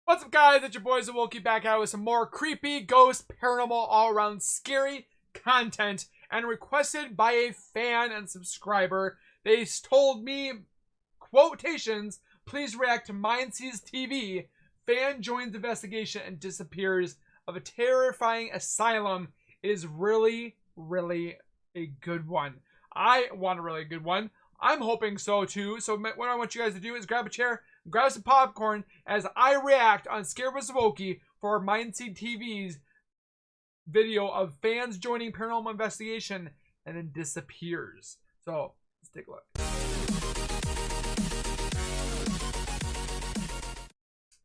What's up, guys? It's your boys Awoki back out with some more creepy, ghost, paranormal, all-around scary content, and requested by a fan and subscriber. They told me, quotations, please react to Mindseed TV. Fan joins investigation and disappears of a terrifying asylum. It is really, really a good one. I want a really good one. I'm hoping so too. So what I want you guys to do is grab a chair, grab some popcorn as I react on Scared with Awoki for Mindseed TV's video of fans joining paranormal investigation and then disappears. So let's take a look.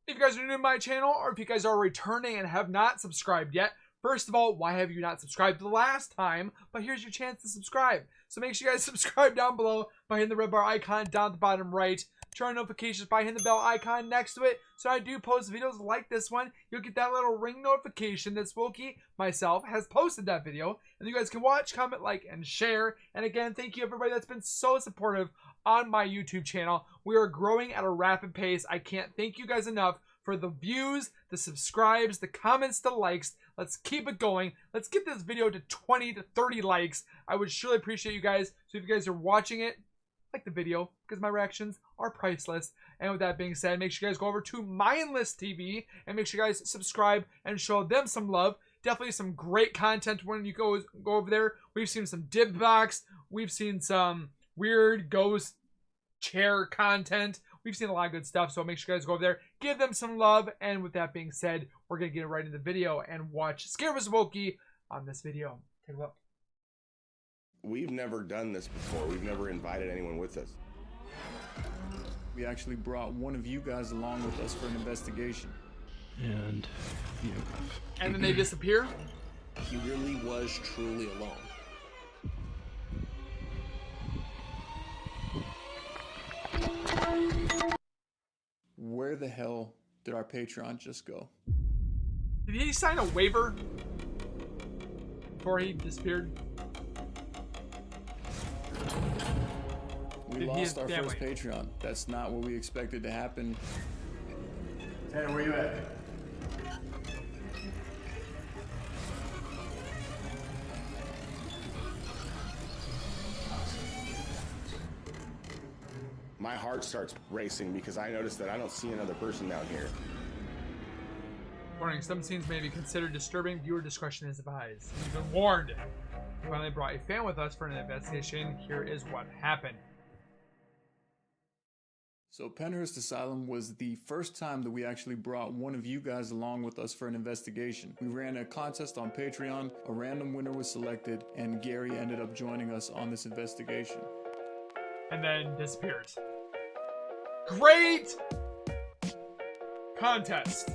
If you guys are new to my channel, or if you guys are returning and have not subscribed yet, first of all, why have you not subscribed the last time? But here's your chance to subscribe. So make sure you guys subscribe down below by hitting the red bar icon down at the bottom right. Turn on notifications by hitting the bell icon next to it. So I do post videos like this one. You'll get that little ring notification that Smokey, myself, has posted that video. And you guys can watch, comment, like, and share. And again, thank you everybody that's been so supportive on my YouTube channel. We are growing at a rapid pace. I can't thank you guys enough for the views, the subscribes, the comments, the likes. Let's keep it going. Let's get this video to 20 to 30 likes. I would surely appreciate you guys. So if you guys are watching it, like the video, because my reactions are priceless. And with that being said, make sure you guys go over to Mindseed TV and make sure you guys subscribe and show them some love. Definitely some great content when you go over there. We've seen some dip box. We've seen some weird ghost chair content. We've seen a lot of good stuff, so make sure you guys go over there, give them some love, and with that being said, we're going to get right into the video and watch Scared with Awoki on this video. Take a look. We've never done this before. We've never invited anyone with us. We actually brought one of you guys along with us for an investigation. And you. And then they disappear? He really was truly alone. Where the hell did our Patreon just go? Did he sign a waiver before he disappeared? We lost our first Patreon. That's not what we expected to happen. Tanner, where you at? My heart starts racing because I noticed that I don't see another person down here. Warning, some scenes may be considered disturbing. Viewer discretion is advised. You've been warned. We finally brought a fan with us for an investigation. Here is what happened. So Pennhurst Asylum was the first time that we actually brought one of you guys along with us for an investigation. We ran a contest on Patreon, a random winner was selected, and Gary ended up joining us on this investigation. And then disappears. Great contest.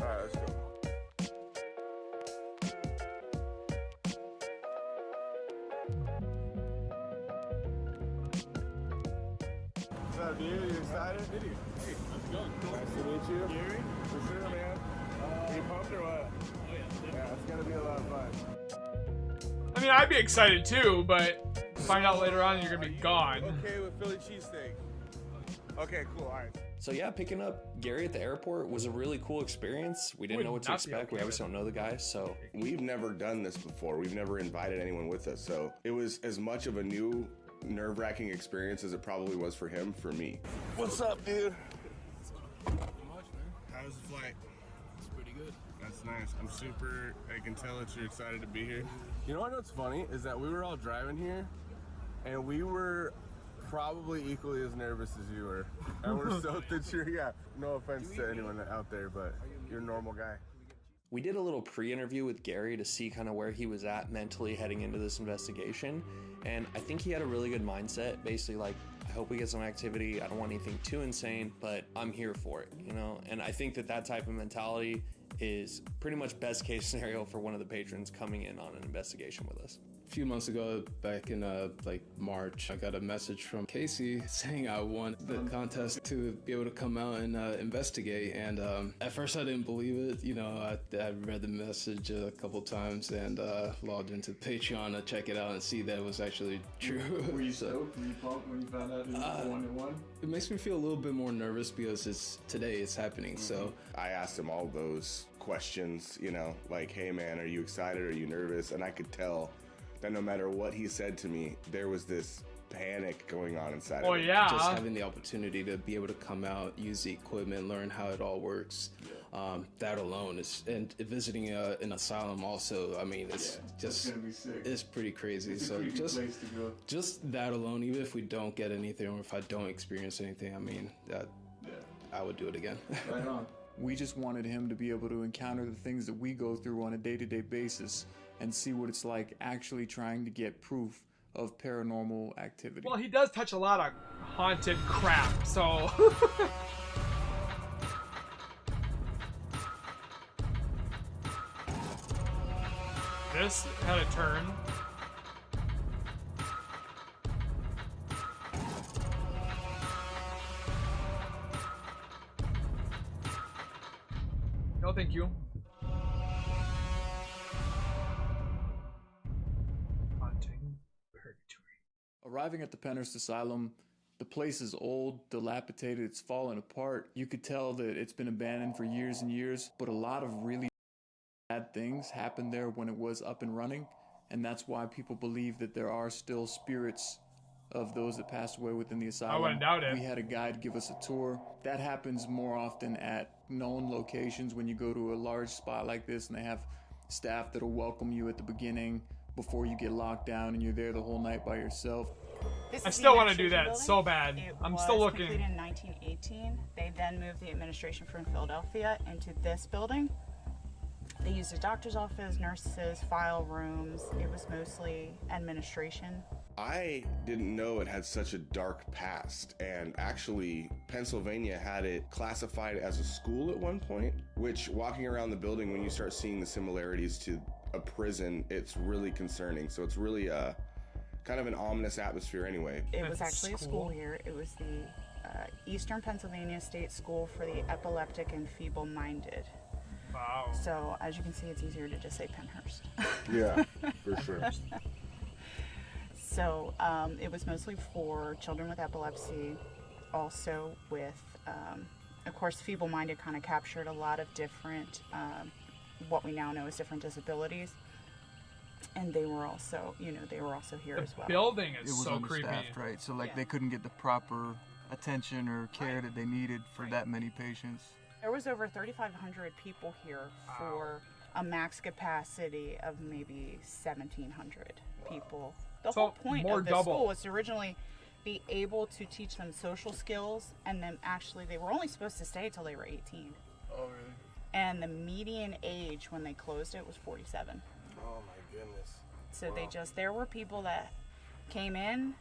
Alright, let's go. What's up, dude? You excited? Hey, how's it going? Nice to meet you. Gary? For sure, man. Are you pumped or what? Oh, yeah. Yeah, it's gonna be a lot of fun. I mean, I'd be excited too, but find out later on you're gonna be gone. Okay with Philly cheesesteak. Okay, cool. All right. So yeah, picking up Gary at the airport was a really cool experience. We didn't know what to expect. We obviously don't know the guy, so. We've never done this before. We've never invited anyone with us. So it was as much of a new, nerve-wracking experience as it probably was for him, for me. What's up, dude? How's the flight? It's pretty good. That's nice. I can tell that you're excited to be here. You know what's funny is that we were all driving here and we were probably equally as nervous as you were. And we're stoked that you're, yeah, no offense to anyone out there, but you're a normal guy. We did a little pre-interview with Gary to see kind of where he was at mentally heading into this investigation. And I think he had a really good mindset, basically like, I hope we get some activity. I don't want anything too insane, but I'm here for it, you know? And I think that type of mentality is pretty much best case scenario for one of the patrons coming in on an investigation with us. few months ago, back in like March, I got a message from Casey saying I won the contest to be able to come out and investigate. And at first I didn't believe it. You know, I read the message a couple times and logged into Patreon to check it out and see that it was actually true. Were you stoked? Were you pumped when you found out it was the one that won? It makes me feel a little bit more nervous because today it's happening. So I asked him all those questions, you know, like, hey man, are you excited? Are you nervous? And I could tell that no matter what he said to me, there was this panic going on inside of him. Yeah. Just having the opportunity to be able to come out, use the equipment, learn how it all works. That alone is, and visiting an asylum also, I mean, it's just, gonna be sick. It's pretty crazy. It's So a creepy just, place to go. just that alone, even if we don't get anything or if I don't experience anything, I mean, I would do it again. Right on. We just wanted him to be able to encounter the things that we go through on a day-to-day basis and see what it's like actually trying to get proof of paranormal activity. Well, he does touch a lot of haunted crap, so. This had a turn. No, thank you. Haunting Purgatory. Arriving at the Pennhurst Asylum, the place is old, dilapidated, it's fallen apart. You could tell that it's been abandoned for years and years, but a lot of really bad things happened there when it was up and running, and that's why people believe that there are still spirits of those that passed away within the asylum. I wouldn't doubt it. We had a guide give us a tour. That happens more often at known locations when you go to a large spot like this and they have staff that'll welcome you at the beginning before you get locked down and you're there the whole night by yourself. I still want to do that so bad. I'm still looking. It was completed in 1918. They then moved the administration from Philadelphia into this building. They used a doctor's office, nurses, file rooms. It was mostly administration. I didn't know it had such a dark past, and actually Pennsylvania had it classified as a school at one point, which walking around the building when you start seeing the similarities to a prison, it's really concerning. So it's really kind of an ominous atmosphere anyway. It was actually a school here. It was the Eastern Pennsylvania State School for the Epileptic and Feeble-Minded. Wow. So as you can see, it's easier to just say Pennhurst. Yeah, for sure. So it was mostly for children with epilepsy, also with, of course, feeble-minded kind of captured a lot of different, what we now know as different disabilities. And they were also, they were also here as well. The building is It was so creepy. understaffed, right? So Yeah. they couldn't get the proper attention or care that they needed for that many patients. There was over 3,500 people here for a max capacity of maybe 1,700 people. The So, whole point more of this double. school was to originally be able to teach them social skills, and then actually they were only supposed to stay until they were 18. Oh, really? And the median age when they closed it was 47. Oh my goodness. So there were people that came in,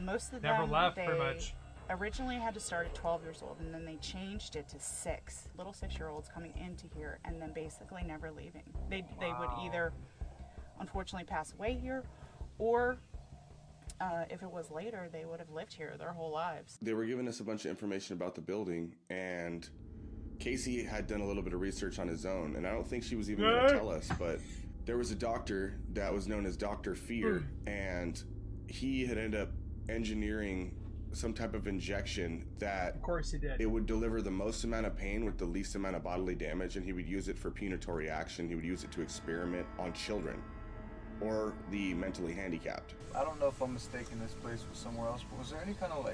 most of Never them, left, they pretty much. originally had to start at 12 years old, and then they changed it to 6 little 6-year-olds coming into here and then basically never leaving. They would either unfortunately pass away here, or if it was later, they would have lived here their whole lives. They were giving us a bunch of information about the building, and Casey had done a little bit of research on his own, and I don't think she was even going to tell us, but there was a doctor that was known as Dr. Fear, and he had ended up engineering some type of injection that Of course he did. it would deliver the most amount of pain with the least amount of bodily damage, and he would use it for punitory action. He would use it to experiment on children or the mentally handicapped. I don't know if I'm mistaken this place was somewhere else, but was there any kind of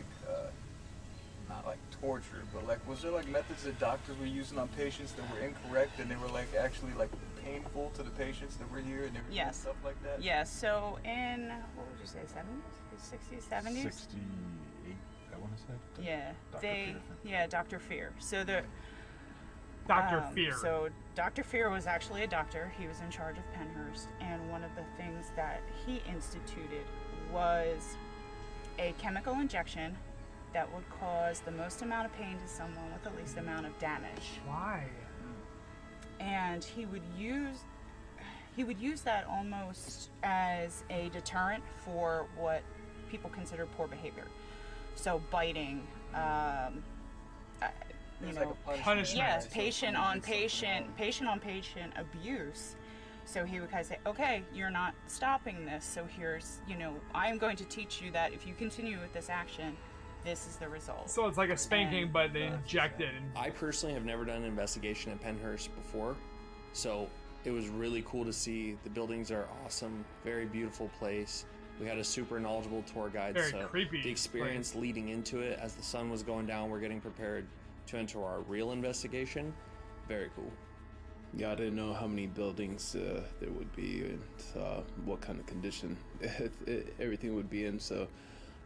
not like torture, but like, was there like methods that doctors were using on patients that were incorrect and they were like actually like painful to the patients that were here and everything, Yes. stuff like that? Yeah, so in, what would you say, 70s, 60s, 70s? 68, I want to say. Yeah, Dr. Fear. So Dr. Fear. So Dr. Fear was actually a doctor. He was in charge of Pennhurst, and one of the things that he instituted was a chemical injection that would cause the most amount of pain to someone with the least amount of damage. Why? And he would use he would use that almost as a deterrent for what people consider poor behavior. So biting, you know, punishment. yes, patient on patient abuse. So he would kind of say, okay, you're not stopping this, so here's, you know, I'm going to teach you that if you continue with this action, this is the result. So it's like a spanking, but they inject it. I personally have never done an investigation at Pennhurst before, so it was really cool to see. The buildings are awesome, very beautiful place. We had a super knowledgeable tour guide, Very so creepy the experience leading into it, as the sun was going down, we're getting prepared to enter our real investigation. Very cool. Yeah, I didn't know how many buildings there would be and what kind of condition everything would be in, so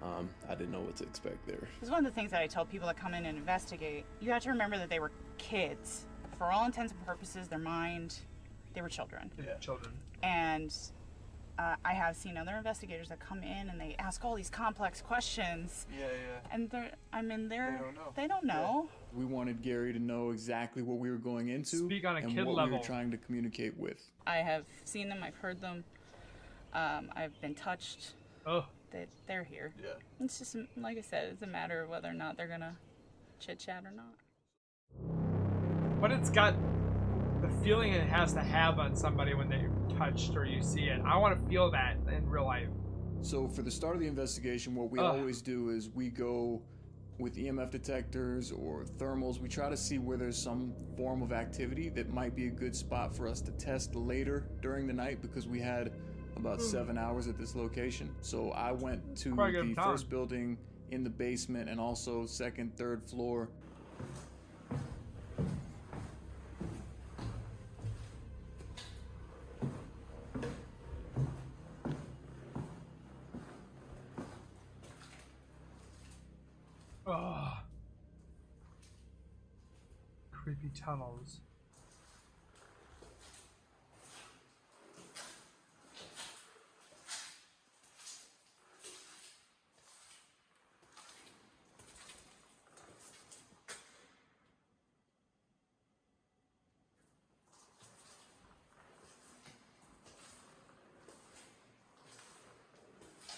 I didn't know what to expect there. It's one of the things that I tell people that come in and investigate. You have to remember that they were kids. For all intents and purposes, their mind, they were children. Yeah, children. And I have seen other investigators that come in and they ask all these complex questions. Yeah, yeah. And they don't know. Yeah. We wanted Gary to know exactly what we were going into Speak on a and kid what level. we were trying to communicate with. I have seen them, I've heard them, I've been touched. Oh. They're here. Yeah. It's just, like I said, it's a matter of whether or not they're gonna chit-chat or not. But it's got the feeling it has to have on somebody when they're touched or you see it. I want to feel that in real life. So for the start of the investigation, what we always do is we go with EMF detectors or thermals. We try to see where there's some form of activity that might be a good spot for us to test later during the night, because we had about 7 hours at this location. So I went to the first building in the basement and also second, third floor. Oh. Creepy tunnels.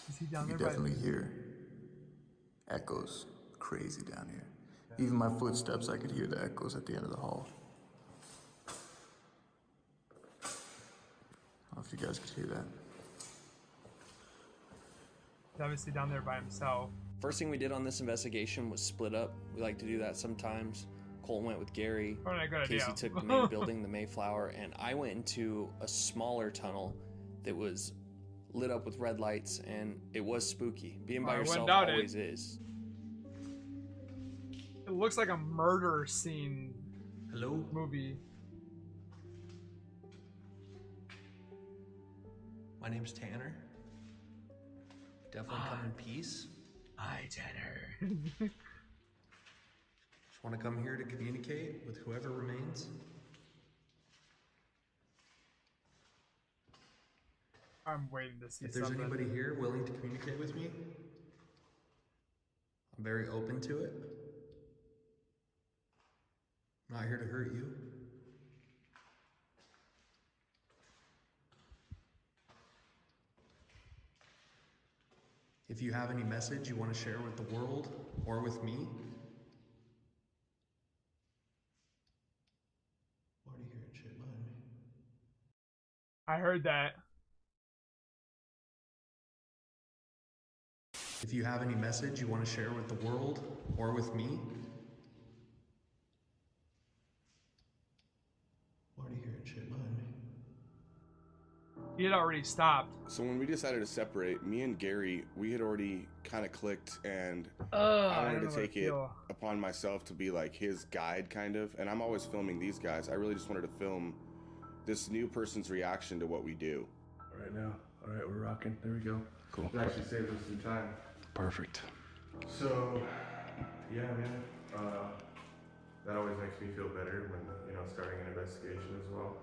Is he down You there? definitely hear echoes crazy down here. Even my footsteps, I could hear the echoes at the end of the hall. I don't know if you guys could hear that. He's obviously down there by himself. First thing we did on this investigation was split up. We like to do that sometimes. Colton went with Gary. Probably not a good Casey idea. took the main building, the Mayflower, and I went into a smaller tunnel that was lit up with red lights, and it was spooky. Being by yourself always is. It looks like a murder scene. Hello? Movie. My name's Tanner. Definitely come in peace. Hi, Tanner. Just want to come here to communicate with whoever remains. I'm waiting to see If there's something. anybody here willing to communicate with me, I'm very open to it. I'm not here to hurt you. If you have any message you want to share with the world or with me, why are you hearing shit behind me? I heard that. If you have any message you want to share with the world or with me, why are you hearing shit behind me? He had already stopped. So when we decided to separate, me and Gary, we had already kind of clicked, and I I wanted don't to know take it upon myself to be like his guide, kind of. And I'm always filming these guys. I really just wanted to film this new person's reaction to what we do. All right now. All right, we're rocking. There we go. Cool. It actually saves us some time. Perfect. So, yeah, man. That always makes me feel better when, starting an investigation as well.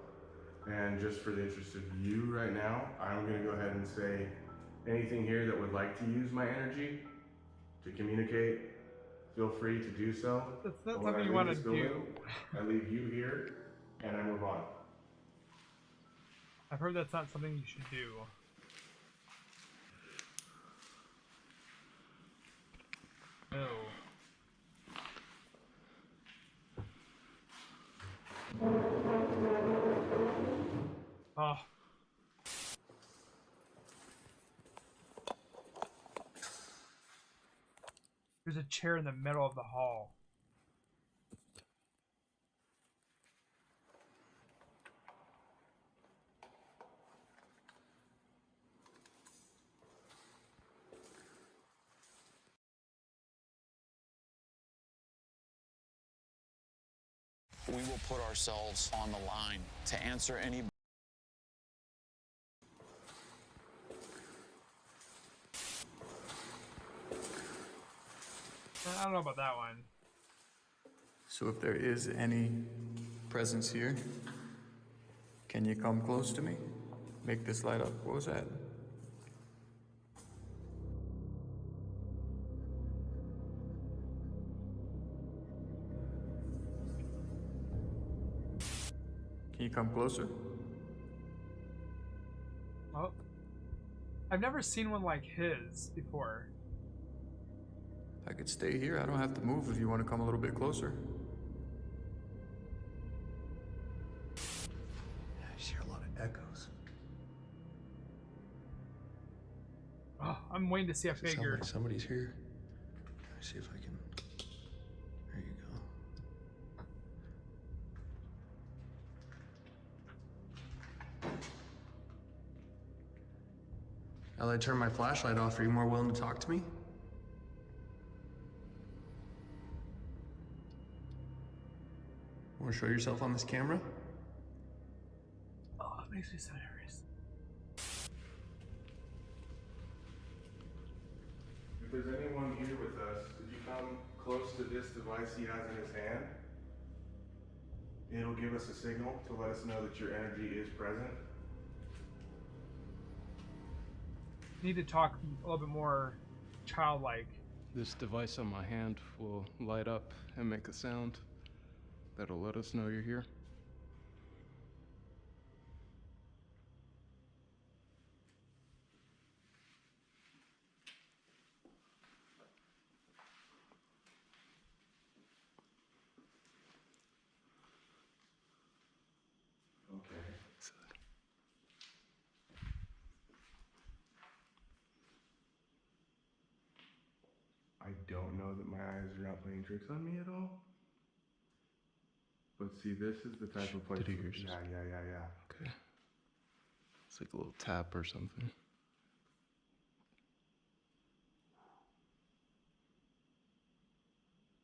And just for the interest of you right now, I'm going to go ahead and say anything here that would like to use my energy to communicate, feel free to do so. That's not But when something I you want leave to this building, do. I leave you here and I move on. I've heard that's not something you should do. No. Oh. There's a chair in the middle of the hall. We will put ourselves on the line to answer any. I don't know about that one. So if there is any presence here, can you come close to me? Make this light up. What was that? Can you come closer? Oh. I've never seen one like his before. I could stay here. I don't have to move if you want to come a little bit closer. I just hear a lot of echoes. Oh, I'm waiting to see a figure. Somebody's here. Let me see if I can. There you go. I'll turn my flashlight off. Are you more willing to talk to me? Want to show yourself on this camera? Oh, it makes me so nervous. If there's anyone here with us, could you come close to this device he has in his hand? It'll give us a signal to let us know that your energy is present. Need to talk a little bit more childlike. This device on my hand will light up and make a sound that'll let us know you're here. Okay. I don't know that my eyes are not playing tricks on me at all. But see, this is the type of place. Did you hear something? Yeah. Okay. It's like a little tap or something.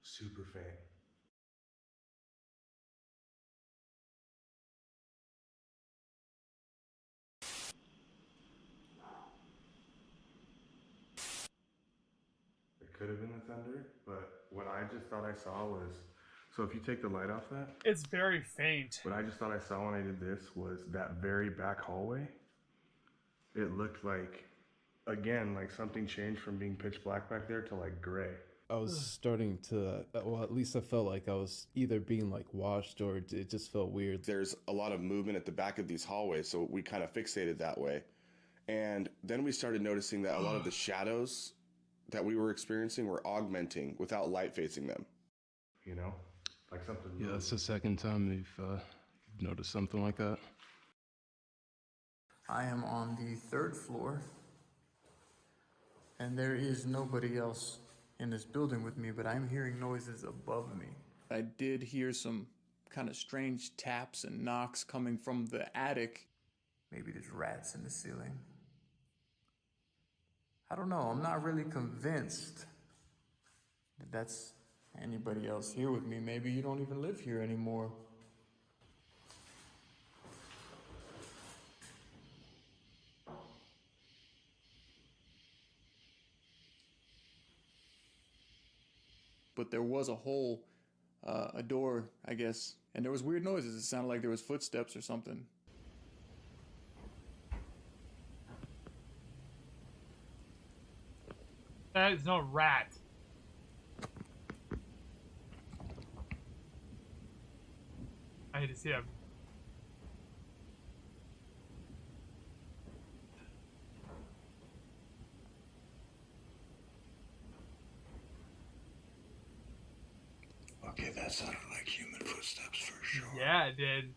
Super faint. It could have been the thunder, but what I just thought I saw was, so if you take the light off that, It's very faint. what I just thought I saw when I did this was that very back hallway. It looked like, again, like something changed from being pitch black back there to like gray. I was starting to, well, at least I felt like I was either being like washed or it just felt weird. There's a lot of movement at the back of these hallways, so we kind of fixated that way. And then we started noticing that a lot of the shadows that we were experiencing were augmenting without light facing them. You know? Like something. Yeah, that's the second time you've noticed something like that. I am on the 3rd floor, and there is nobody else in this building with me, but I'm hearing noises above me. I did hear some kind of strange taps and knocks coming from the attic. Maybe there's rats in the ceiling. I don't know, I'm not really convinced that that's anybody else here with me. Maybe you don't even live here anymore. But there was a hole, a door, I guess, and there was weird noises. It sounded like there was footsteps or something. That is no rat. I hate to see him. Okay, that sounded like human footsteps for sure. Yeah, it did.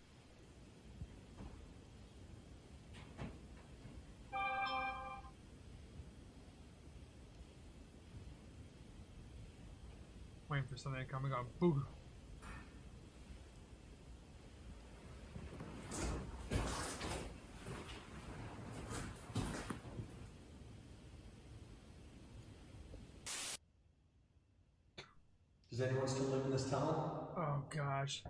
Waiting for something to come and go. Boo. Does anyone still live in this tunnel? Oh gosh.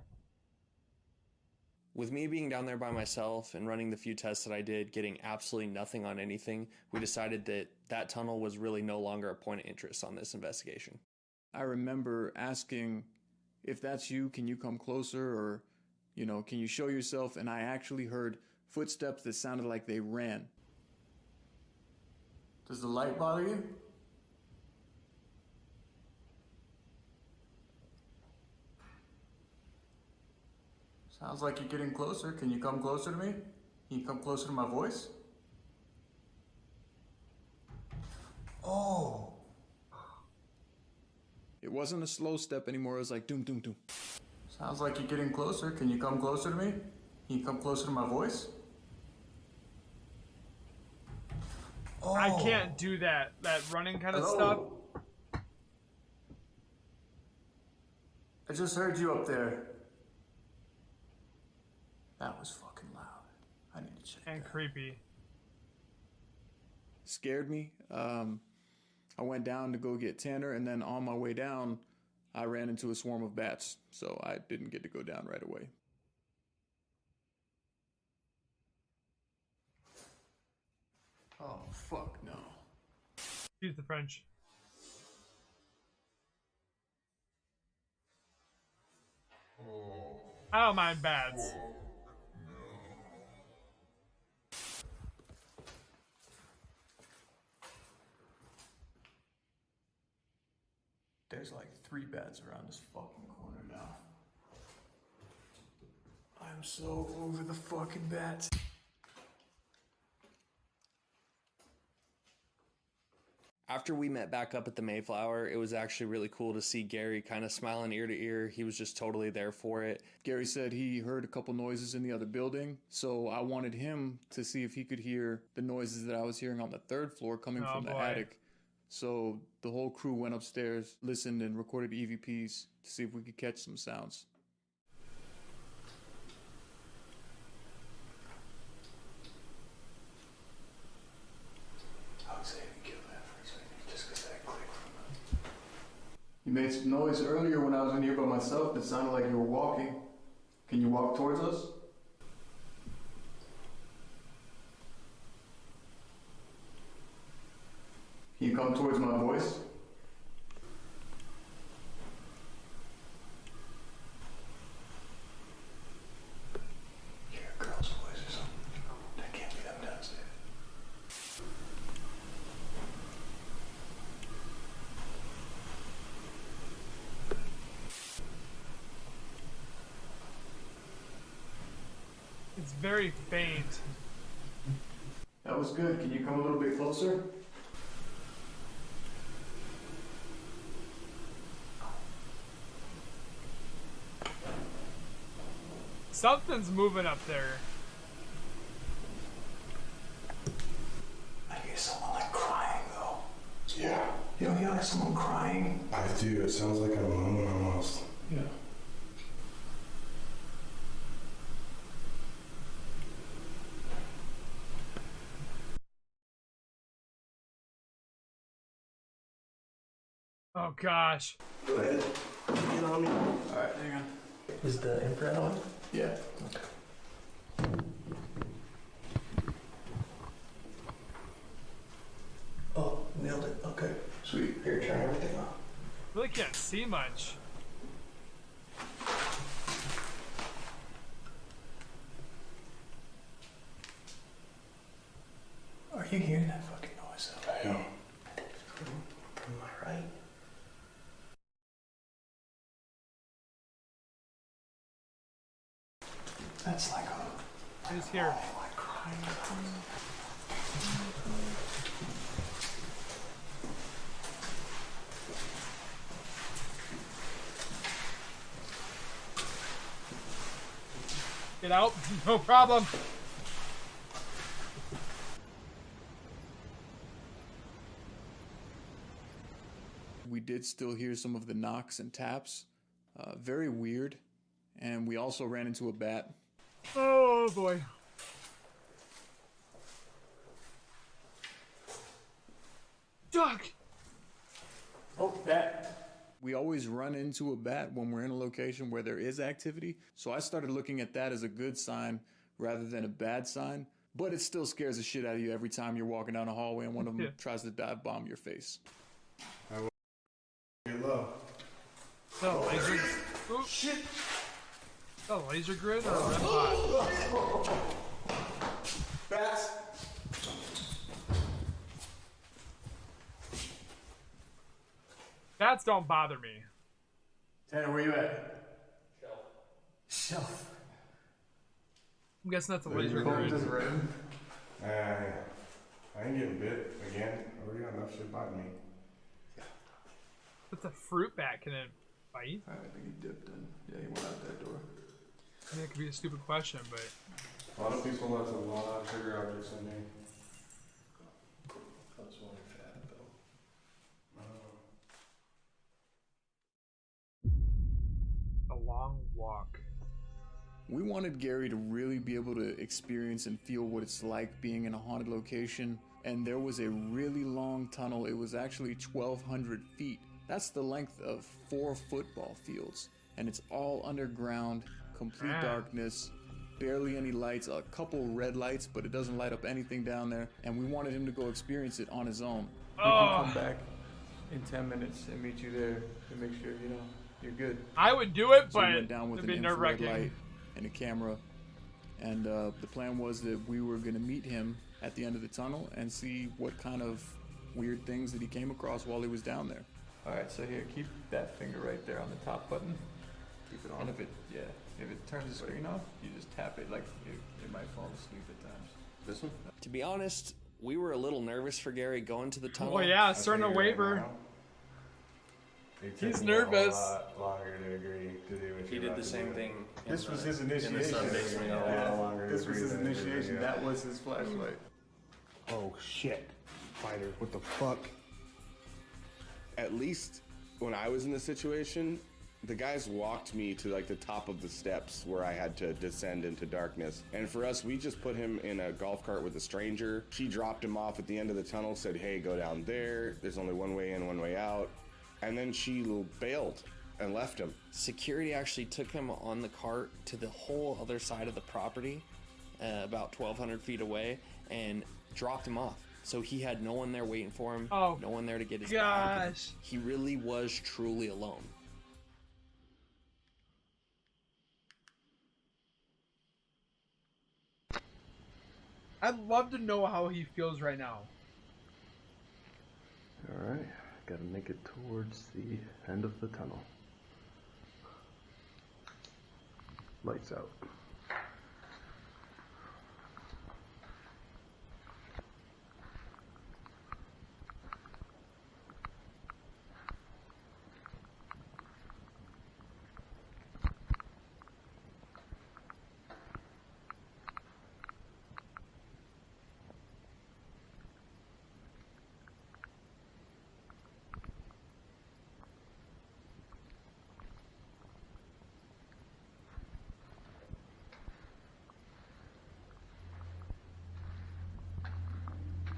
With me being down there by myself and running the few tests that I did, getting absolutely nothing on anything, we decided that that tunnel was really no longer a point of interest on this investigation. I remember asking, if that's you, can you come closer? Or, you know, can you show yourself? And I actually heard footsteps that sounded like they ran. Does the light bother you? Sounds like you're getting closer. Can you come closer to me? Can you come closer to my voice? Oh. It wasn't a slow step anymore. It was like doom, doom, doom. Sounds like you're getting closer. Can you come closer to me? Can you come closer to my voice? Oh. I can't do that running kind of Hello? stuff. I just heard you up there. That was fucking loud. I need to check. And that. creepy. Scared me. I went down to go get Tanner, and then on my way down, I ran into a swarm of bats, so I didn't get to go down right away. Oh, fuck no. Excuse the French. I don't mind bats. There's like 3 bats around this fucking corner now. I'm so over the fucking bats. After we met back up at the Mayflower, it was actually really cool to see Gary kind of smiling ear to ear. He was just totally there for it. Gary said he heard a couple noises in the other building, so I wanted him to see if he could hear the noises that I was hearing on the 3rd floor coming from the attic. So the whole crew went upstairs, listened, and recorded EVPs to see if we could catch some sounds. I was able to kill that for a second, just because that click from the... You made some noise earlier when I was in here by myself that sounded like you were walking. Can you walk towards us? Can you come towards my voice? You hear a girl's voice or something? That can't be them downstairs. It's very faint. That was good. Can you come a little bit closer? Something's moving up there. I hear someone like crying though. Yeah, You don't hear like someone crying? I do. It sounds like a moan almost. Yeah. Oh gosh. Go ahead. Get on me. Alright, hang on. Is the infrared on? Yeah. Oh, nailed it. Okay. Sweet. Here, turn everything off. Really can't see much. Are you hearing that fucking noise though? I am. From my right. That's like a... Who's here? Like crying. Get out. No problem. We did still hear some of the knocks and taps. Very weird. And we also ran into a bat. Oh boy. Duck! Oh, bat. We always run into a bat when we're in a location where there is activity. So I started looking at that as a good sign rather than a bad sign. But it still scares the shit out of you every time you're walking down a hallway and one of them tries to dive bomb your face. Get low. Oh, laser. Oh, shit. Oh, laser grid or a red hot? Bats. Bats don't bother me. Tanner, where you at? Shelf. I'm guessing that's a laser grid. Just ran. I ain't getting bit again. I already got enough shit biting me. What's a fruit bat? Can it bite? I think he dipped in. Yeah, he went out that door. I mean, it could be a stupid question, but... A lot of people left a lot of trigger objects in here. That's one fat though. A long walk. We wanted Gary to really be able to experience and feel what it's like being in a haunted location. And there was a really long tunnel. It was actually 1,200 feet. That's the length of 4 football fields. And it's all underground, complete darkness, barely any lights, a couple red lights, but it doesn't light up anything down there. And we wanted him to go experience it on his own. We can come back in 10 minutes and meet you there to make sure, you know, you're good. I would do it, So but we went down with it'd an be infrared nerve-wracking. light and a camera. And the plan was that we were going to meet him at the end of the tunnel and see what kind of weird things that he came across while he was down there. All right, so here, keep that finger right there on the top button. Keep it on. And if it turns the screen off, you just tap it like it might fall asleep at times. This one? To be honest, we were a little nervous for Gary going to the tunnel. Oh yeah, it's starting to waver. He's nervous. A lot longer to agree to do what He did the same thing. This was his initiation. This was his initiation. That was his flashlight. Oh shit. Fighter, what the fuck? At least when I was in the situation, the guys walked me to like the top of the steps where I had to descend into darkness. And for us, we just put him in a golf cart with a stranger. She dropped him off at the end of the tunnel, said, hey, go down there. There's only one way in, one way out. And then she bailed and left him. Security actually took him on the cart to the whole other side of the property, about 1,200 feet away, and dropped him off. So he had no one there waiting for him, no one there to get his bag. He really was truly alone. I'd love to know how he feels right now. Alright, gotta make it towards the end of the tunnel. Lights out.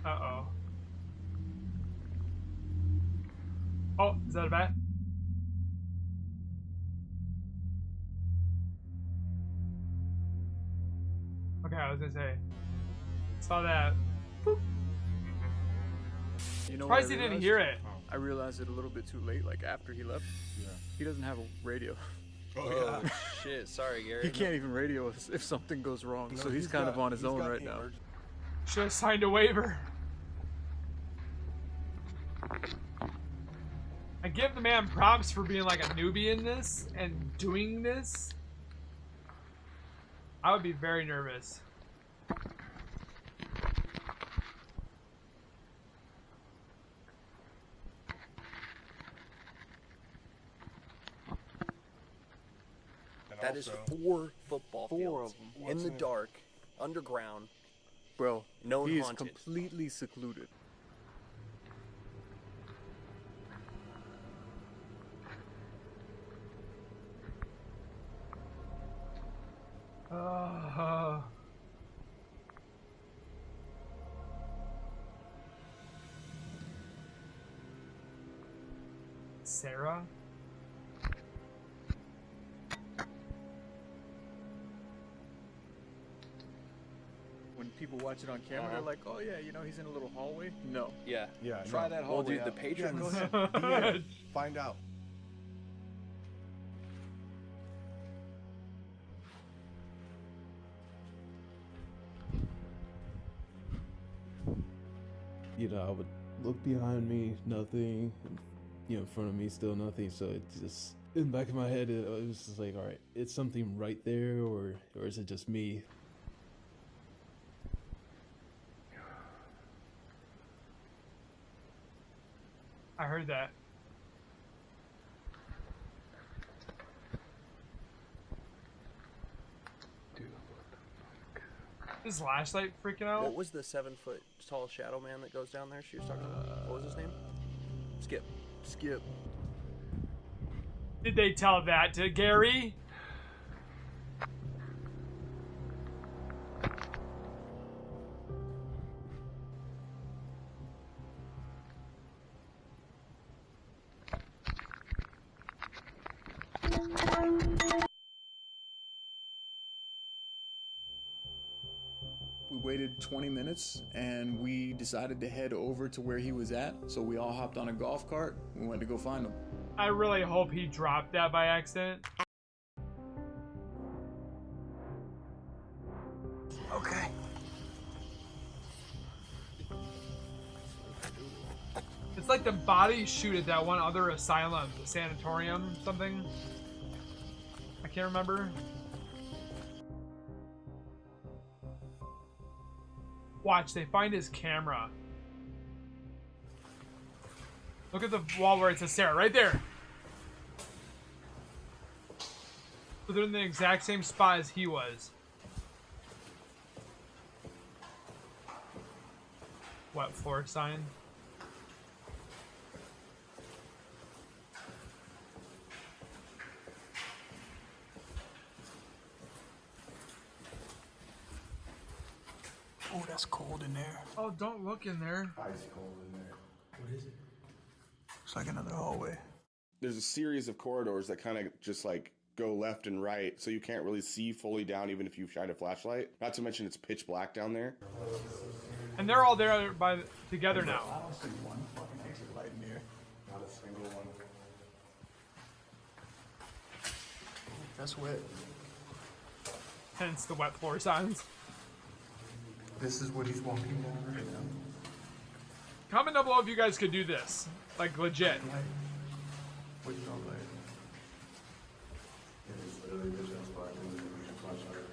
Uh-oh. Oh, is that a bat? Okay, I was gonna say. Saw that. Boop. You know, Surprised he didn't hear it. I realized it a little bit too late, like after he left. Yeah. He doesn't have a radio. Oh, shit. Sorry, Gary. He can't even radio us if something goes wrong, so he's kind of on his own right now. Should have signed a waiver. I give the man props for being like a newbie in this and doing this. I would be very nervous. That is 4 football fields. In the dark, underground. Bro, Known he is haunted. completely secluded. Sarah? When people watch it on camera, they're like, oh yeah, you know, he's in a little hallway. No. Yeah. Yeah, Try that hallway. Well, dude, the patrons. Find out. You know, I would look behind me, nothing. And, you know, in front of me, still nothing. So it's just in the back of my head, it was just like, all right, it's something right there, or is it just me? I heard that. Dude, what the fuck? Is Flashlight freaking out? What was the 7-foot tall shadow man that goes down there she was talking about? What was his name? Skip. Skip. Did they tell that to Gary? We waited 20 minutes and we decided to head over to where he was at. So we all hopped on a golf cart. We went to go find him. I really hope he dropped that by accident. Okay. It's like the body shoot at that one other asylum, the sanatorium, something. I can't remember. Watch, they find his camera. Look at the wall where it says Sarah, right there. So they're in the exact same spot as he was. Wet floor sign. Oh, that's cold in there. Oh, don't look in there. Ice cold in there. What is it? It's like another hallway. There's a series of corridors that kind of just like go left and right, so you can't really see fully down even if you shine a flashlight. Not to mention it's pitch black down there. And they're all there together now. I don't see one fucking exit light in here. Not a single one. That's wet. Hence the wet floor signs. This is what he's walking down right now. Comment down below if you guys could do this. Like, legit. Light. What's no light? It's literally just a spot in the flashlight.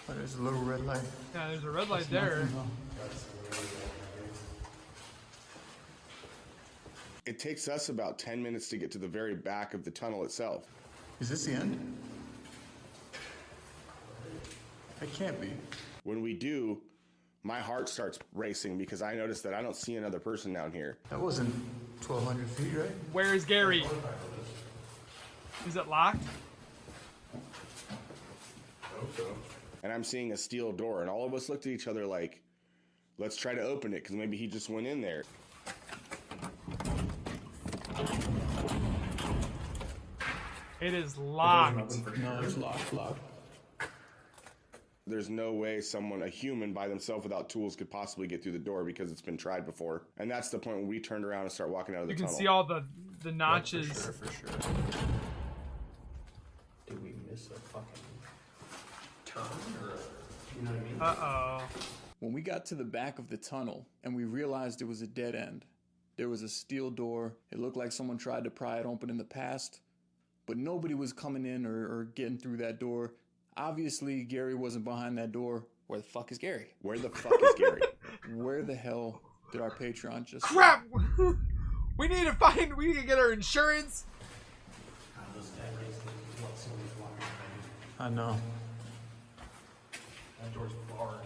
Oh, there's a little red light. Yeah, there's a red light there. It takes us about 10 minutes to get to the very back of the tunnel itself. Is this the end? It can't be. When we do, my heart starts racing because I notice that I don't see another person down here. That wasn't 1,200 feet, right? Where is Gary? Is it locked? I hope so. And I'm seeing a steel door, and all of us looked at each other like, let's try to open it because maybe he just went in there. It is locked. No, it's locked. There's no way a human by themselves without tools could possibly get through the door because it's been tried before. And that's the point when we turned around and start walking out of the tunnel. You can see all the notches. Yeah, for sure. Did we miss a fucking turn or you know what I mean? Uh-oh. When we got to the back of the tunnel and we realized it was a dead end, there was a steel door. It looked like someone tried to pry it open in the past, but nobody was coming in or getting through that door. Obviously, Gary wasn't behind that door. Where the fuck is Gary? Where the fuck is Gary? Where the hell did our Patreon just... Crap! We need to get our insurance. I know. That door's barred.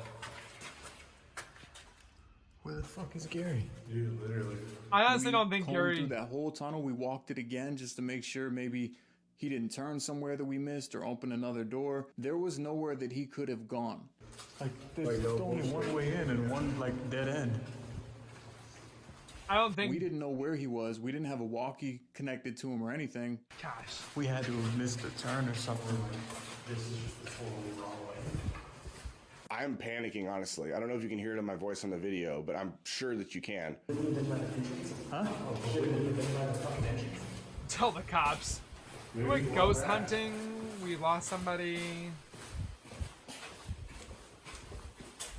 Where the fuck is Gary? Dude, literally. I honestly don't think Combed Gary... through that whole tunnel, we walked it again just to make sure maybe he didn't turn somewhere that we missed or open another door. There was nowhere that he could have gone. Like, there's only one way in and one, like, dead end. I don't think... We didn't know where he was. We didn't have a walkie connected to him or anything. Gosh. We had to have missed a turn or something. This is just the totally wrong way. I'm panicking, honestly. I don't know if you can hear it in my voice on the video, but I'm sure that you can. Huh? Tell the cops. We went ghost hunting. We lost somebody.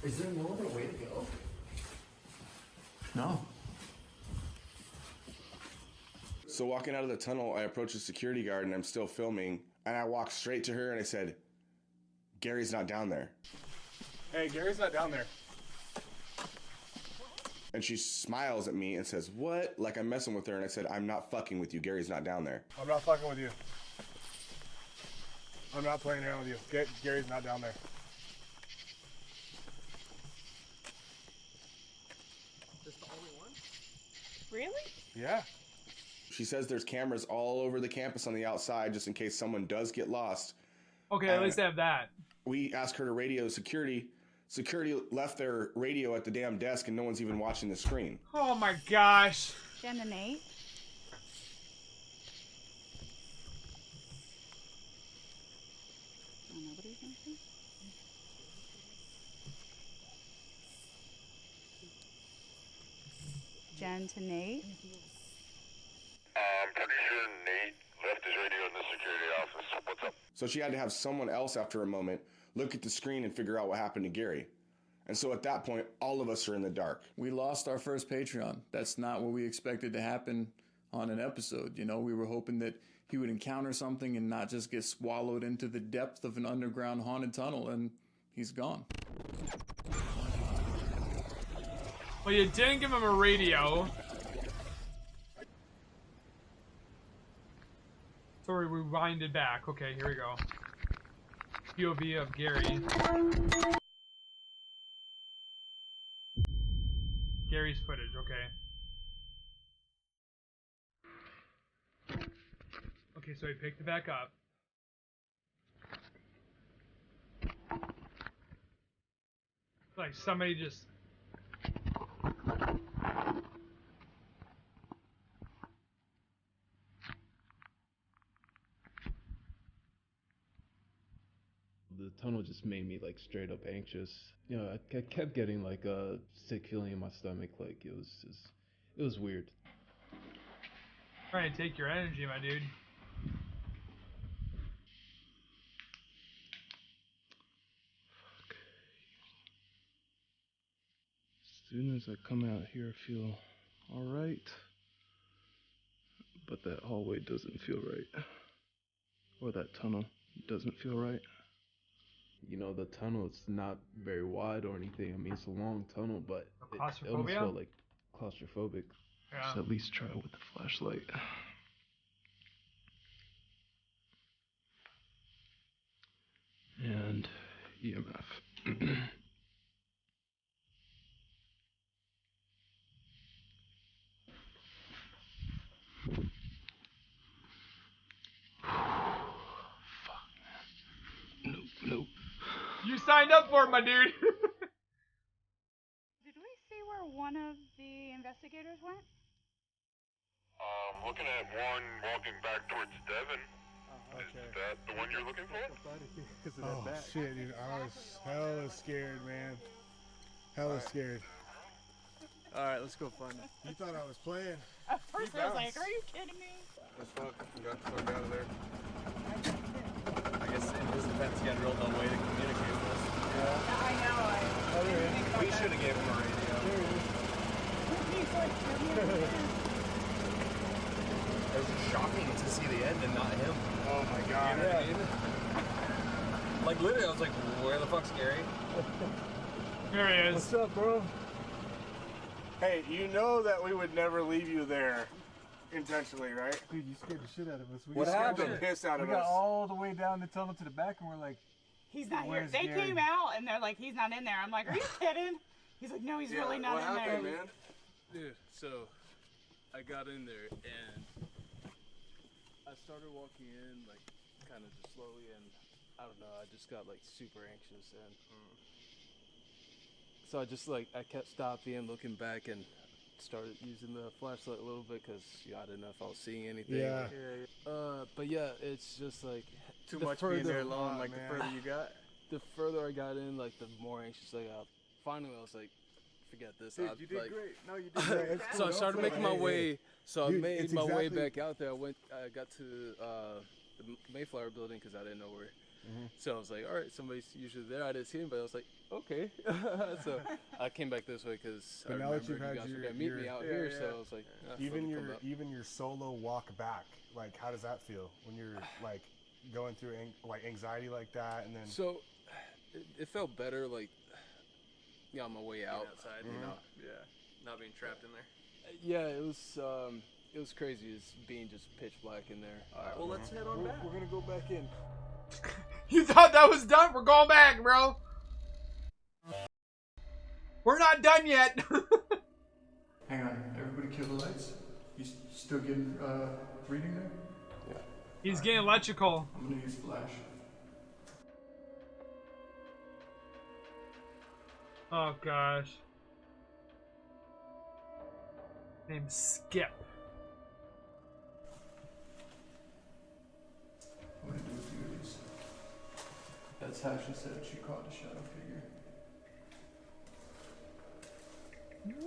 Is there no other way to go? No. So walking out of the tunnel, I approached the security guard and I'm still filming. And I walked straight to her and I said, Gary's not down there. Hey, Gary's not down there. And she smiles at me and says, what? Like I'm messing with her. And I said, I'm not fucking with you. Gary's not down there. I'm not fucking with you. I'm not playing around with you. Gary's not down there. This the only one? Really? Yeah. She says there's cameras all over the campus on the outside just in case someone does get lost. Okay, at least they have that. We asked her to radio security. Security left their radio at the damn desk and no one's even watching the screen. Oh my gosh. Jen and Nate? Oh, nobody's answering? Jen to Nate? I'm pretty sure Nate left his radio in the security office. What's up? So she had to have someone else after a moment look at the screen and figure out what happened to Gary. And so at that point, all of us are in the dark. We lost our first Patreon. That's not what we expected to happen on an episode. You know, we were hoping that he would encounter something and not just get swallowed into the depth of an underground haunted tunnel, and he's gone. Well, you didn't give him a radio. So we rewinded back. Okay, here we go. POV of Gary. Gary's footage, okay. Okay, so he picked it back up. Like somebody just... The tunnel just made me like straight up anxious. You know, I kept getting like a sick feeling in my stomach. Like it was weird. Trying to take your energy, my dude. As soon as I come out here, I feel alright. But that hallway doesn't feel right. Or that tunnel doesn't feel right. You know, the tunnel, it's not very wide or anything. I mean, it's a long tunnel, but it almost felt like claustrophobic. Yeah. So at least try it with the flashlight. And EMF. Nope. You signed up for it, my dude. Did we see where one of the investigators went? Looking at one walking back towards Devon. Okay. Is that the one you're looking for? Oh, shit, dude. I was hella scared, man. Hella scared. Alright, let's go find it. You thought I was playing. At first I was like, are you kidding me? Let's fuck. We got the fuck out of there. I guess in his defense, he had real no way to communicate with us. Yeah, I know. We should have gave him a radio. He's like, It was just shocking to see the end and not him. Oh my god. You know what I mean? Like literally, I was like, where the fuck's Gary? Here he is. What's up, bro? Hey, you know that we would never leave you there intentionally, right? Dude, you scared the shit out of us. What happened? The piss out of we got us. all the way down the tunnel to the back, and we're like, He's not here. Where's They Gary? came out and they're like, he's not in there. I'm like, are you kidding? He's like, no, he's really not what in happened, there. man? Dude, so I got in there and I started walking in like kind of just slowly, and I don't know, I just got like super anxious, and so I just like I kept stopping and looking back and started using the flashlight a little bit because I didn't know if I was seeing anything. Yeah. But yeah, it's just like Too the much being further- there alone, like man. the further you got. The further I got in, like the more anxious I got. Finally, I was like, forget this. Dude, I'd, you did like, great. No, you did great. So I started making my way. So Dude, I made it's my way exactly- back out there. I got to the Mayflower building because I didn't know where. So I was like, all right, somebody's usually there. I didn't see him, but I was like, okay. So I came back this way because I But now that remembered you've you had guys were your- gonna meet me your- out Yeah, here. yeah. So I was like, Even let me your come up. even your solo walk back, like how does that feel when you're like going through like anxiety like that, and then So it felt better, like on my way out. Outside, You know. Yeah. Not being trapped in there. Yeah, it was crazy. It's being just pitch black in there. Alright, well, let's head on back. We're gonna go back in. You thought that was done? We're going back, bro. We're not done yet. hang on, everybody kill the lights. You still getting reading there? Yeah. He's getting electrical. I'm gonna use flash. Oh gosh. Name's Skip. I'm gonna do a few of these. That's how she said she caught a shadow figure.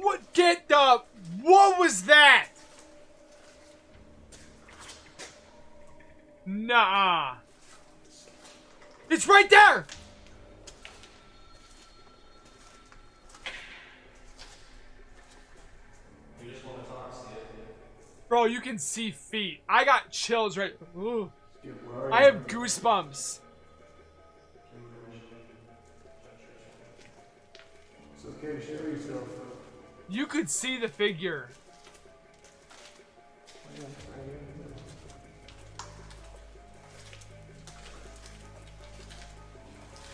What? Get the? What was that? Nah. It's right there. We just want to talk, Skip. Bro, you can see feet. I got chills right. Ooh. Skip, where are I you? have goosebumps. It's okay to show yourself. You could see the figure.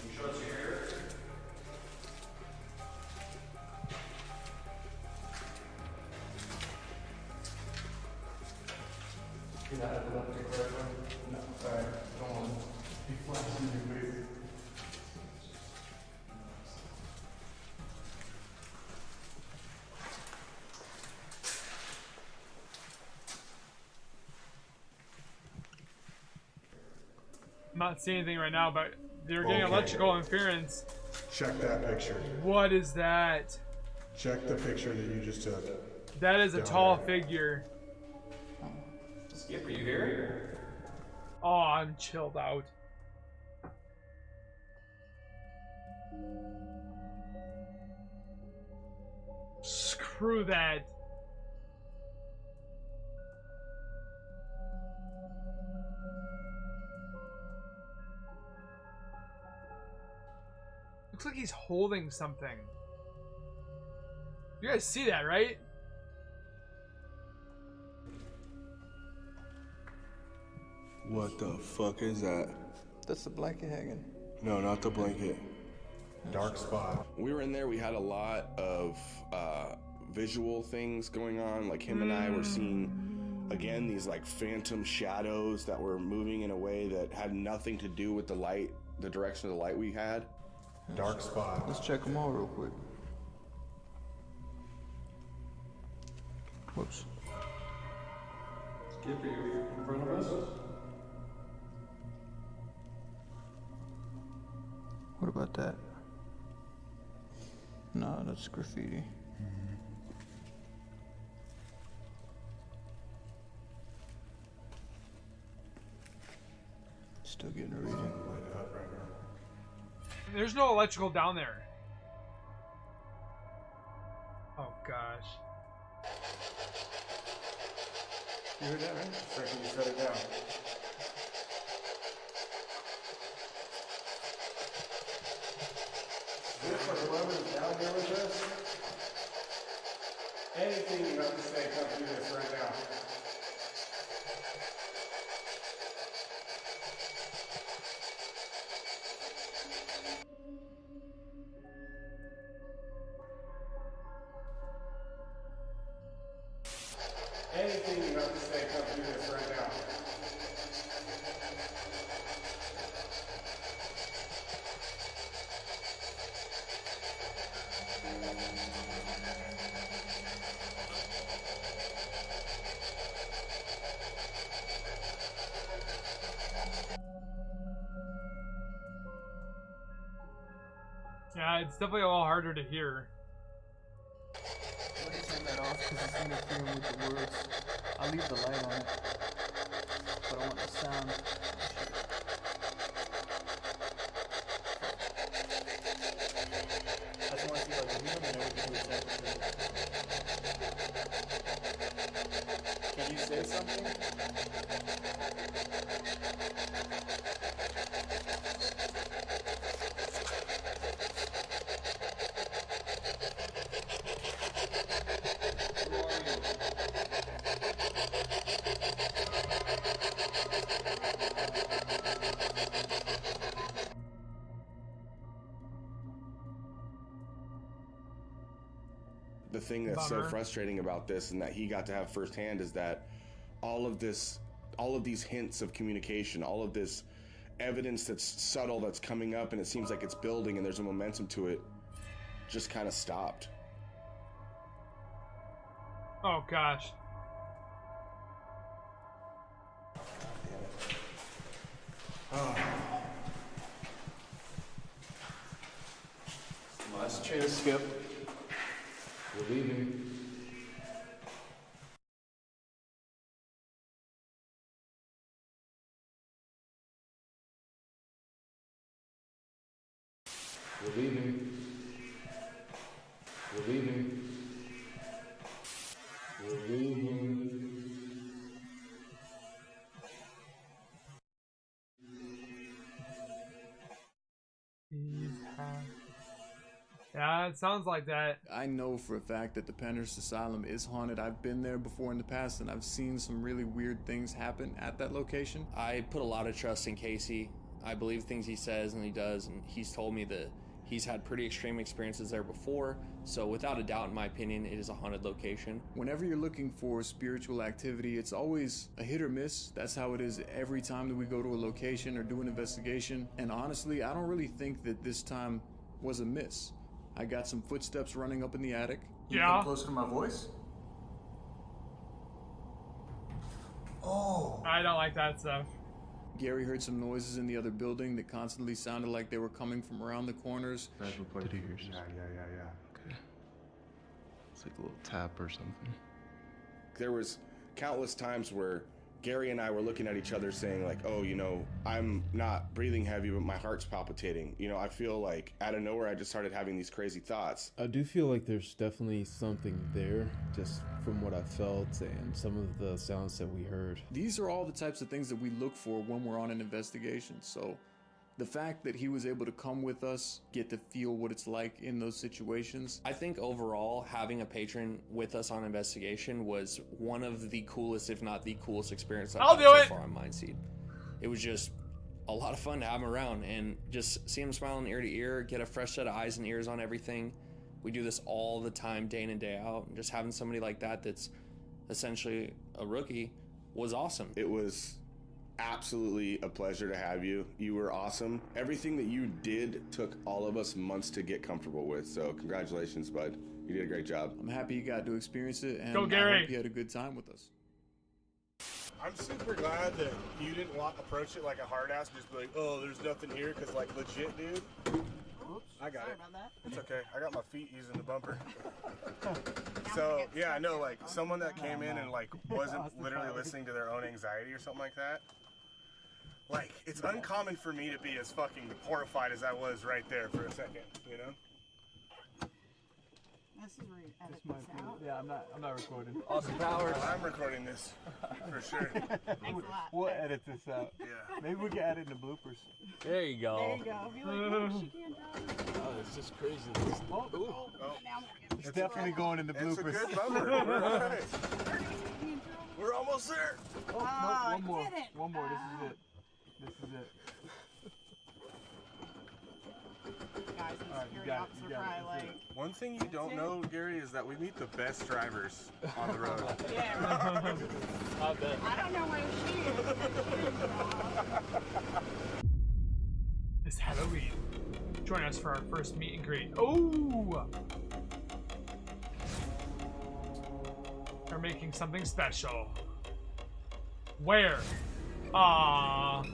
Can you show us your hair? You're not epileptic, right? No, sorry. Don't want to be flashing your face. I'm not seeing anything right now, but they're getting Okay. electrical interference. check that picture. What is that? Check the picture that you just took. That is a tall figure. Skip, are you here? Oh, I'm chilled out. Screw that. Looks like he's holding something. You guys see that, right? What the fuck is that? That's the blanket hanging. No, not the blanket. Dark spot. We were in there, we had a lot of visual things going on. Like him and I were seeing, again, these like phantom shadows that were moving in a way that had nothing to do with the light, the direction of the light we had. Dark spot. Let's check them all real quick. Whoops. Skip, are you in front of us? What about that? No, that's graffiti. Still getting a reading. There's no electrical down there. Oh gosh. You heard that, right? The second you set it down. This like whoever's down here with us, Anything you have to say, come through this right now. Anything you have to say, come through this right now. Yeah, it's definitely a little harder to hear. Let me turn that off because it's interfering with the words. I'll leave the light on it, but I want the sound. I just want to see like the room and everything was Can you say something? The thing that's so Bummer. frustrating about this and that he got to have firsthand is that all of these hints of communication, all of this evidence that's subtle that's coming up and it seems like it's building and there's a momentum to it, just kind of stopped. Oh gosh. Last chance, Skip. We're leaving. We're leaving. We're leaving. We're leaving. Yeah, it sounds like that. I know for a fact that the Pennhurst Asylum is haunted. I've been there before in the past and I've seen some really weird things happen at that location. I put a lot of trust in Casey. I believe things he says and he does, and he's told me that he's had pretty extreme experiences there before, so without a doubt, in my opinion, it is a haunted location. Whenever you're looking for spiritual activity, it's always a hit or miss. That's how it is every time that we go to a location or do an investigation, and honestly, I don't really think that this time was a miss. I got some footsteps running up in the attic. Can you come closer to my voice? Oh! I don't like that stuff. Gary heard some noises in the other building that constantly sounded like they were coming from around the corners. Did you hear yours? Yeah. Okay. It's like a little tap or something. There was countless times where Gary and I were looking at each other saying like, oh, you know, I'm not breathing heavy, but my heart's palpitating. You know, I feel like out of nowhere, I just started having these crazy thoughts. I do feel like there's definitely something there, just from what I felt and some of the sounds that we heard. These are all the types of things that we look for when we're on an investigation. So the fact that he was able to come with us, get to feel what it's like in those situations. I think overall, having a patron with us on investigation was one of the coolest, if not the coolest experience I've had so far on Mindseed. It was just a lot of fun to have him around and just see him smiling ear to ear, get a fresh set of eyes and ears on everything. We do this all the time, day in and day out, and just having somebody like that that's essentially a rookie was awesome. It was absolutely a pleasure to have you. You were awesome. Everything that you did took all of us months to get comfortable with, so congratulations, bud. You did a great job. I'm happy you got to experience it, and Go, Gary. I hope you had a good time with us. I'm super glad that you didn't approach it like a hard ass and just be like, oh, there's nothing here, because like legit, dude. Oops, I got it. About that. It's okay. I got my feet using the bumper. So yeah, I know, like someone that came in and like wasn't literally listening to their own anxiety or something like that. Like, it's uncommon for me to be as fucking horrified as I was right there for a second, you know? this is where you edit this out. Yeah, I'm not recording. Austin Powers. I'm recording this for sure. Thanks a lot. We'll edit this out. Yeah. Maybe we can add it in the bloopers. There you go. There you go. Be like, oh, she can't drive. Oh, it's just crazy. Oh, now It's definitely going in the It's a bloopers. good bumper. We're all right. We're almost there. Oh, Ah, no, one more. did it. One more. This is it. This is it. guys in the Alright, you security got it, officer you got it, probably that's like, One thing you don't know, Gary, is that we meet the best drivers on the road. yeah, right. I bet. I don't know where she is. It's Halloween. Join us for our first meet and greet. Oh! They're making something special. Where? Aww.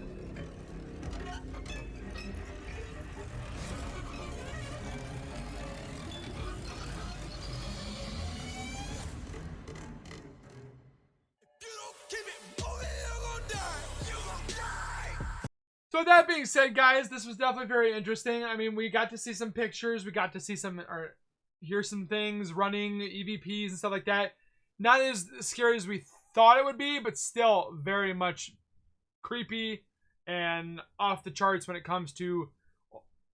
So that being said, guys, this was definitely very interesting. I mean, we got to see some pictures. We got to see some, or hear some things running, EVPs and stuff like that. Not as scary as we thought it would be, but still very much creepy and off the charts when it comes to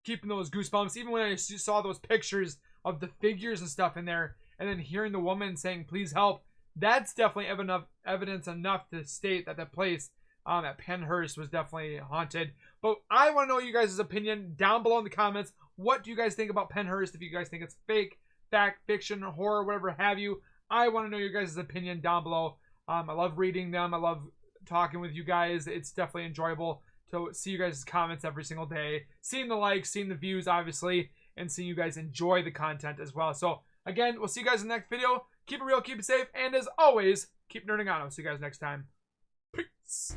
keeping those goosebumps. Even when I saw those pictures of the figures and stuff in there, and then hearing the woman saying, "Please help," that's definitely evidence enough to state that that place at Pennhurst was definitely haunted. But I want to know you guys' opinion down below in the comments. What do you guys think about Pennhurst? If you guys think it's fake, fact, fiction, horror, whatever have you, I want to know your guys' opinion down below. I love reading them. I love talking with you guys. It's definitely enjoyable to see you guys' comments every single day. Seeing the likes, seeing the views, obviously, and seeing you guys enjoy the content as well. So, again, we'll see you guys in the next video. Keep it real, keep it safe, and as always, keep nerding on. I'll see you guys next time. Peace.